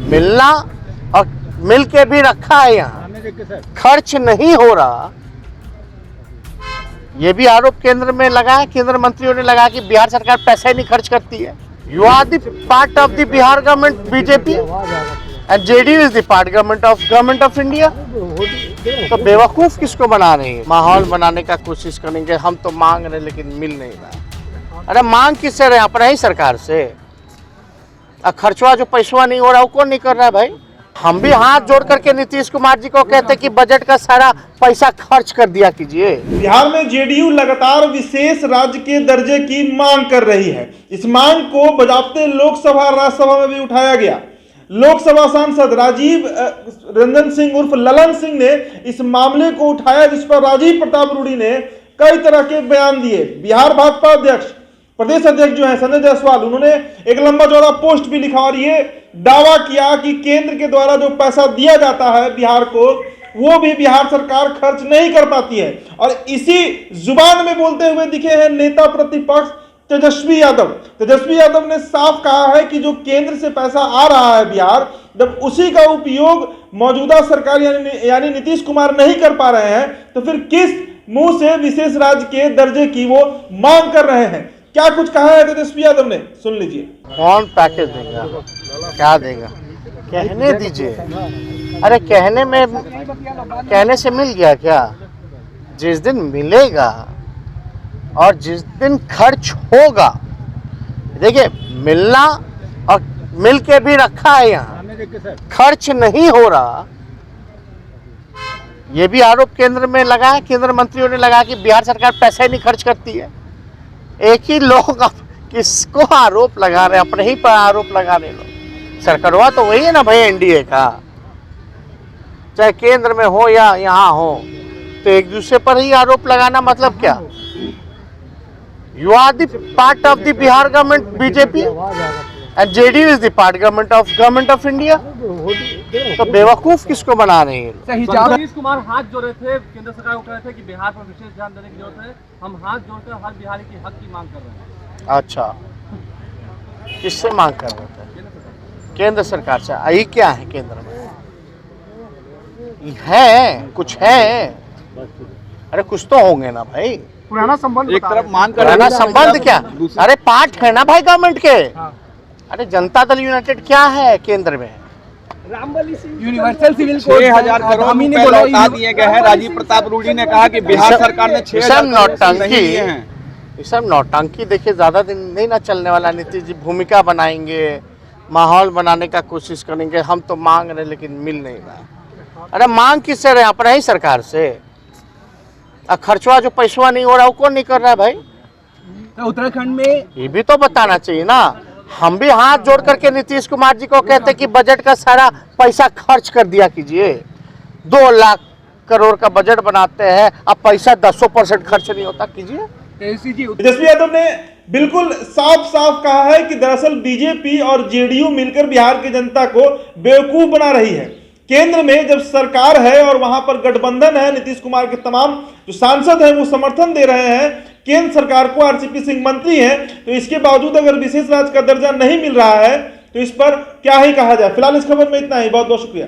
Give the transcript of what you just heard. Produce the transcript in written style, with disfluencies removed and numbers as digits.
मिलना और मिल के भी रखा है, यहाँ खर्च नहीं हो रहा, ये भी आरोप केंद्र में लगा है। केंद्र मंत्रियों ने लगा कि बिहार सरकार पैसे नहीं खर्च करती है। You are the part of the Bihar government BJP and JDU is the part government of India. तो बेवकूफ किसको बना रहे हैं? माहौल बनाने का कोशिश करेंगे, हम तो मांग रहे लेकिन मिल नहीं रहा। अरे मांग किससे रहे? अपना ही सरकार से। खर्चवा जो पैसवा नहीं हो रहा वो कौन नहीं कर रहा है भाई? हम भी हाथ जोड़ करके नीतीश कुमार जी को कहते कि बजट का सारा पैसा खर्च कर दिया कीजिए। बिहार में जेडीयू लगातार विशेष राज्य के दर्जे की मांग कर रही है। इस मांग को बजाते लोकसभा और राज्यसभा में भी उठाया गया। लोकसभा सांसद राजीव रंजन सिंह उर्फ ललन सिंह ने इस मामले को उठाया, जिस पर राजीव प्रताप रूडी ने कई तरह के बयान दिए। बिहार भाजपा अध्यक्ष, प्रदेश अध्यक्ष जो है संजय जायसवाल, उन्होंने एक लंबा चौड़ा पोस्ट भी लिखा और ये दावा किया कि केंद्र के द्वारा जो पैसा दिया जाता है बिहार को, वो भी बिहार सरकार खर्च नहीं कर पाती है। और इसी जुबान में बोलते हुए दिखे हैं नेता प्रतिपक्ष तेजस्वी यादव। तेजस्वी यादव ने साफ कहा है कि जो केंद्र से पैसा आ रहा है बिहार, जब उसी का उपयोग मौजूदा सरकार यानी नीतीश कुमार नहीं कर पा रहे हैं, तो फिर किस मुंह से विशेष राज्य के दर्जे की वो मांग कर रहे हैं? क्या कुछ कहा है तेजस्वी यादव ने, सुन लीजिए। कौन पैकेज देगा, क्या देगा, कहने दीजिए। अरे कहने से मिल गया क्या? जिस दिन मिलेगा और जिस दिन खर्च होगा, देखिए मिलना और मिल के भी रखा है, यहाँ खर्च नहीं हो रहा, ये भी आरोप केंद्र में लगा है। केंद्र मंत्रियों ने लगा कि बिहार सरकार पैसे नहीं खर्च करती है। एक ही लोग अब किसको आरोप लगा रहे? अपने ही पर आरोप लगा रहे लोग। सरकारवा तो वही है ना भाई, एनडीए का, चाहे केंद्र में हो या यहाँ हो, तो एक दूसरे पर ही आरोप लगाना मतलब क्या? You are the part of the Bihar government BJP and JDU is the part government of India. तो बेवकूफ किसको बना रहे हैं? नीतीश कुमार हाथ जोड़े थे, केंद्र सरकार को कह रहे थे कि बिहार पर विशेष ध्यान देने की जरूरत है, हम हाथ जोड़कर हर बिहारी की हक की मांग कर रहे हैं। अच्छा, किससे मांग कर रहे थे? केंद्र सरकार से। यही क्या है केंद्र में? है कुछ है? अरे कुछ तो होंगे ना भाई। पुराना संबंध एक तरफ मांग कर पुराना संबंध क्या? अरे पार्ट है ना भाई गवर्नमेंट के। अरे जनता दल यूनाइटेड क्या है केंद्र में? यूनिवर्सल सिविल कोड 6,000 करोड़ रुपए लौटा दिए गए हैं। राजीव प्रताप रूडी ने कहा कि बिहार सरकार ने 6,000 करोड़ नहीं दिए हैं। ये सब नौटंकी देखिए ज्यादा दिन नहीं ना चलने वाला। नीतीश जी भूमिका बनाएंगे, माहौल बनाने का कोशिश करेंगे, हम तो मांग रहे लेकिन मिल नहीं रहा। अरे मांग किससे रहे? अपना ही सरकार से। खर्चवा जो पैसवा नहीं हो रहा वो कौन नहीं कर रहा है भाई? तो उत्तराखंड में ये भी तो बताना चाहिए ना। हम भी हाथ जोड़ करके नीतीश कुमार जी को कहते कि बजट का सारा पैसा खर्च कर दिया कीजिए। 2 लाख करोड़ का बजट बनाते हैं, अब पैसा 10% खर्च नहीं होता, कीजिए। तेजस्वी यादव ने बिल्कुल साफ साफ कहा है कि दरअसल बीजेपी और जेडीयू मिलकर बिहार की जनता को बेवकूफ बना रही है। केंद्र में जब सरकार है और वहां पर गठबंधन है, नीतीश कुमार के तमाम जो सांसद हैं वो समर्थन दे रहे हैं केंद्र सरकार को, आरसीपी सिंह मंत्री हैं, तो इसके बावजूद अगर विशेष राज्य का दर्जा नहीं मिल रहा है तो इस पर क्या ही कहा जाए। फिलहाल इस खबर में इतना ही। बहुत बहुत शुक्रिया।